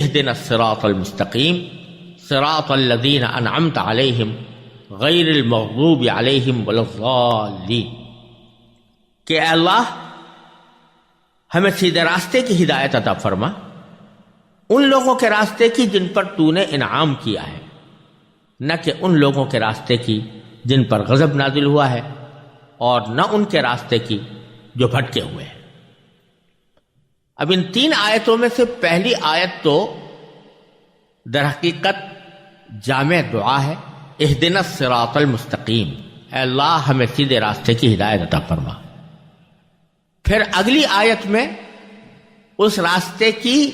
اہدنا الصراط المستقیم صراط الذین انعمت علیہم غیر المغضوب علیہم ولا الضالین، کہ اے اللہ ہمیں سیدھے راستے کی ہدایت عطا فرما، ان لوگوں کے راستے کی جن پر تو نے انعام کیا ہے، نہ کہ ان لوگوں کے راستے کی جن پر غضب نازل ہوا ہے، اور نہ ان کے راستے کی جو بھٹکے ہوئے ہیں۔ اب ان تین آیتوں میں سے پہلی آیت تو در حقیقت جامع دعا ہے، اہدنا الصراط المستقیم، اے اللہ ہمیں سیدھے راستے کی ہدایت عطا فرما۔ پھر اگلی آیت میں اس راستے کی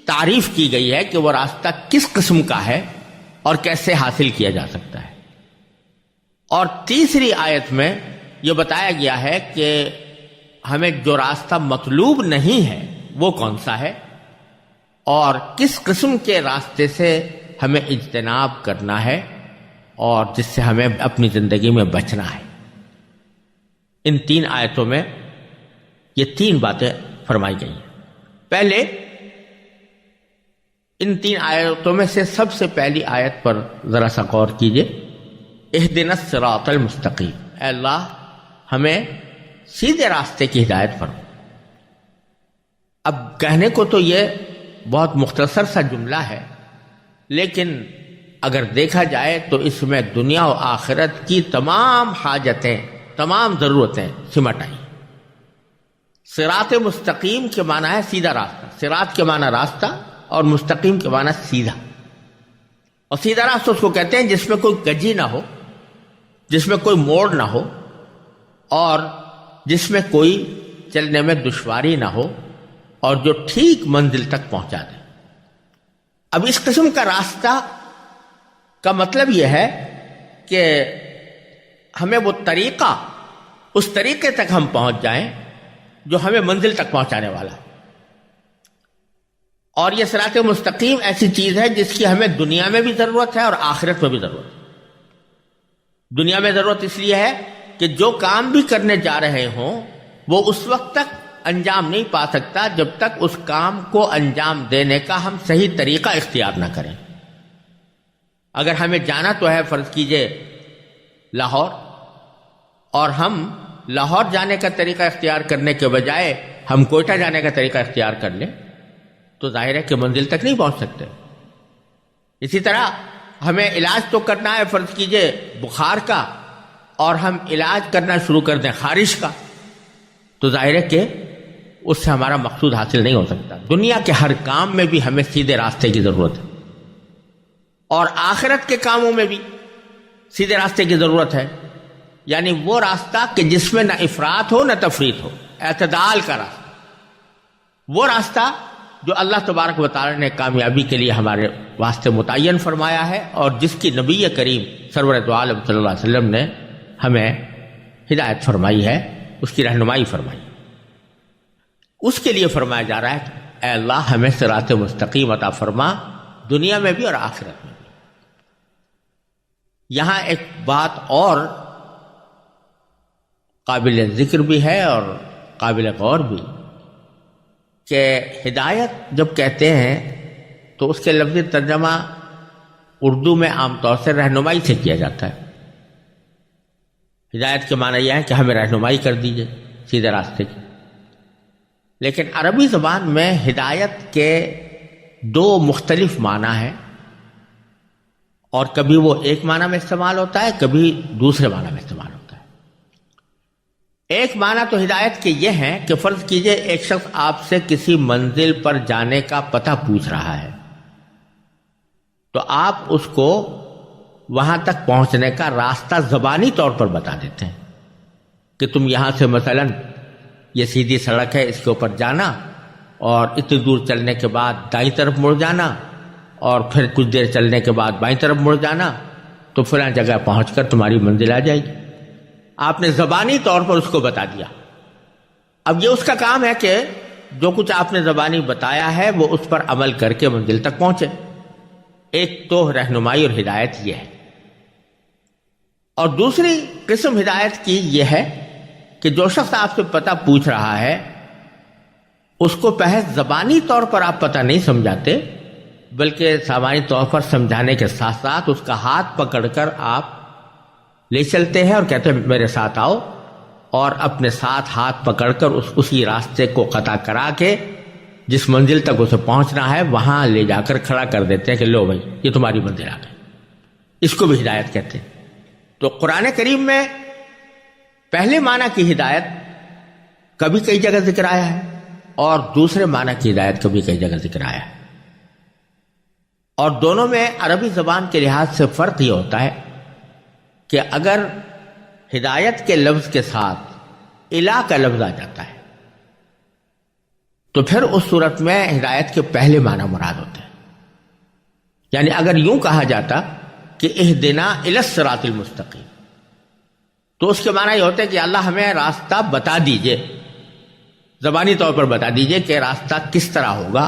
تعریف کی گئی ہے کہ وہ راستہ کس قسم کا ہے اور کیسے حاصل کیا جا سکتا ہے، اور تیسری آیت میں یہ بتایا گیا ہے کہ ہمیں جو راستہ مطلوب نہیں ہے وہ کون سا ہے اور کس قسم کے راستے سے ہمیں اجتناب کرنا ہے اور جس سے ہمیں اپنی زندگی میں بچنا ہے۔ ان تین آیتوں میں یہ تین باتیں فرمائی گئی ہیں۔ پہلے ان تین آیتوں میں سے سب سے پہلی آیت پر ذرا سا غور کیجئے، اہدنا الصراط المستقیم، اے اللہ ہمیں سیدھے راستے کی ہدایت فرما۔ اب کہنے کو تو یہ بہت مختصر سا جملہ ہے، لیکن اگر دیکھا جائے تو اس میں دنیا و آخرت کی تمام حاجتیں، تمام ضرورتیں سمٹ آئی۔ صراط مستقیم کے معنی ہے سیدھا راستہ، صراط کے معنی راستہ اور مستقیم کے معنی سیدھا، اور سیدھا راستہ اس کو کہتے ہیں جس میں کوئی کجی نہ ہو، جس میں کوئی موڑ نہ ہو، اور جس میں کوئی چلنے میں دشواری نہ ہو، اور جو ٹھیک منزل تک پہنچا دے۔ اب اس قسم کا راستہ کا مطلب یہ ہے کہ ہمیں وہ طریقہ، اس طریقے تک ہم پہنچ جائیں جو ہمیں منزل تک پہنچانے والا ہے۔ اور یہ صراط مستقیم ایسی چیز ہے جس کی ہمیں دنیا میں بھی ضرورت ہے اور آخرت میں بھی ضرورت ہے۔ دنیا میں ضرورت اس لیے ہے کہ جو کام بھی کرنے جا رہے ہوں وہ اس وقت تک انجام نہیں پا سکتا جب تک اس کام کو انجام دینے کا ہم صحیح طریقہ اختیار نہ کریں۔ اگر ہمیں جانا تو ہے فرض کیجئے لاہور، اور ہم لاہور جانے کا طریقہ اختیار کرنے کے بجائے ہم کوئٹہ جانے کا طریقہ اختیار کر لیں تو ظاہر ہے کہ منزل تک نہیں پہنچ سکتے۔ اسی طرح ہمیں علاج تو کرنا ہے فرض کیجئے بخار کا، اور ہم علاج کرنا شروع کر دیں خارش کا، تو ظاہر ہے کہ اس سے ہمارا مقصود حاصل نہیں ہو سکتا۔ دنیا کے ہر کام میں بھی ہمیں سیدھے راستے کی ضرورت ہے، اور آخرت کے کاموں میں بھی سیدھے راستے کی ضرورت ہے، یعنی وہ راستہ کہ جس میں نہ افراط ہو نہ تفریط ہو، اعتدال کا راستہ، وہ راستہ جو اللہ تبارک و تعالی نے کامیابی کے لیے ہمارے واسطے متعین فرمایا ہے، اور جس کی نبی کریم سرور دو عالم صلی اللہ علیہ وسلم نے ہمیں ہدایت فرمائی ہے، اس کی رہنمائی فرمائی۔ اس کے لیے فرمایا جا رہا ہے کہ اے اللہ ہمیں صراط مستقیم عطا فرما، دنیا میں بھی اور آخرت میں بھی۔ یہاں ایک بات اور قابل ذکر بھی ہے اور قابل غور بھی، کہ ہدایت جب کہتے ہیں تو اس کے لفظی ترجمہ اردو میں عام طور سے رہنمائی سے کیا جاتا ہے۔ ہدایت کے معنی یہ ہے کہ ہمیں رہنمائی کر دیجئے سیدھے راستے کی، لیکن عربی زبان میں ہدایت کے دو مختلف معنی ہیں، اور کبھی وہ ایک معنی میں استعمال ہوتا ہے، کبھی دوسرے معنی میں استعمال ہوتا ہے۔ ایک معنی تو ہدایت کے یہ ہیں کہ فرض کیجئے ایک شخص آپ سے کسی منزل پر جانے کا پتہ پوچھ رہا ہے، تو آپ اس کو وہاں تک پہنچنے کا راستہ زبانی طور پر بتا دیتے ہیں کہ تم یہاں سے مثلا یہ سیدھی سڑک ہے، اس کے اوپر جانا، اور اتنی دور چلنے کے بعد دائیں طرف مڑ جانا، اور پھر کچھ دیر چلنے کے بعد بائیں طرف مڑ جانا، تو فلاں جگہ پہنچ کر تمہاری منزل آ جائے گی۔ آپ نے زبانی طور پر اس کو بتا دیا۔ اب یہ اس کا کام ہے کہ جو کچھ آپ نے زبانی بتایا ہے وہ اس پر عمل کر کے منزل تک پہنچے۔ ایک تو رہنمائی اور ہدایت یہ ہے، اور دوسری قسم ہدایت کی یہ ہے کہ جو شخص آپ سے پتہ پوچھ رہا ہے اس کو پہلے زبانی طور پر آپ پتہ نہیں سمجھاتے، بلکہ سامعین طور پر سمجھانے کے ساتھ ساتھ اس کا ہاتھ پکڑ کر آپ لے چلتے ہیں اور کہتے ہیں میرے ساتھ آؤ، اور اپنے ساتھ ہاتھ پکڑ کر اسی راستے کو قطع کرا کے جس منزل تک اسے پہنچنا ہے وہاں لے جا کر کھڑا کر دیتے ہیں کہ لو بھائی یہ تمہاری منزل آ گئی. اس کو بھی ہدایت کہتے ہیں. تو قرآن کریم میں پہلے معنی کی ہدایت کبھی کئی جگہ ذکر آیا ہے اور دوسرے معنی کی ہدایت کبھی کئی جگہ ذکر آیا ہے، اور دونوں میں عربی زبان کے لحاظ سے فرق یہ ہوتا ہے کہ اگر ہدایت کے لفظ کے ساتھ الہ کا لفظ آ جاتا ہے تو پھر اس صورت میں ہدایت کے پہلے معنی مراد ہوتے ہیں. یعنی اگر یوں کہا جاتا کہ اہدنا الی الصراط المستقیم، تو اس کے معنی یہ ہوتے ہیں کہ اللہ ہمیں راستہ بتا دیجئے، زبانی طور پر بتا دیجئے کہ راستہ کس طرح ہوگا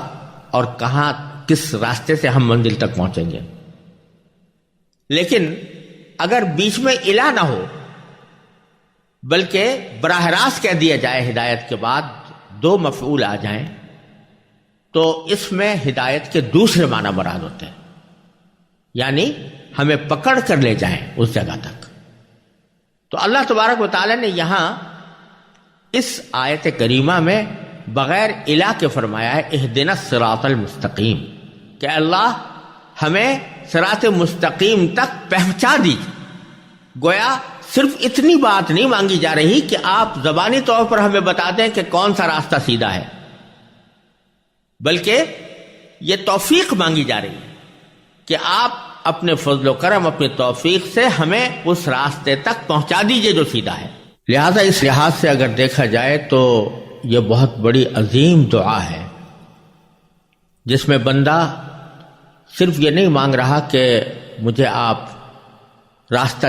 اور کہاں کس راستے سے ہم منزل تک پہنچیں گے. لیکن اگر بیچ میں الہ نہ ہو بلکہ براہ راست کہہ دیا جائے ہدایت کے بعد دو مفعول آ جائیں تو اس میں ہدایت کے دوسرے معنی مراد ہوتے ہیں، یعنی ہمیں پکڑ کر لے جائیں اس جگہ تک. تو اللہ تبارک و تعالی نے یہاں اس آیت کریمہ میں بغیر الہ کے فرمایا ہے اہدنا الصراط المستقیم، کہ اللہ ہمیں صراط مستقیم تک پہنچا دیجیے. گویا صرف اتنی بات نہیں مانگی جا رہی کہ آپ زبانی طور پر ہمیں بتا دیں کہ کون سا راستہ سیدھا ہے، بلکہ یہ توفیق مانگی جا رہی ہے کہ آپ اپنے فضل و کرم، اپنی توفیق سے ہمیں اس راستے تک پہنچا دیجئے جو سیدھا ہے. لہذا اس لحاظ سے اگر دیکھا جائے تو یہ بہت بڑی عظیم دعا ہے جس میں بندہ صرف یہ نہیں مانگ رہا کہ مجھے آپ راستہ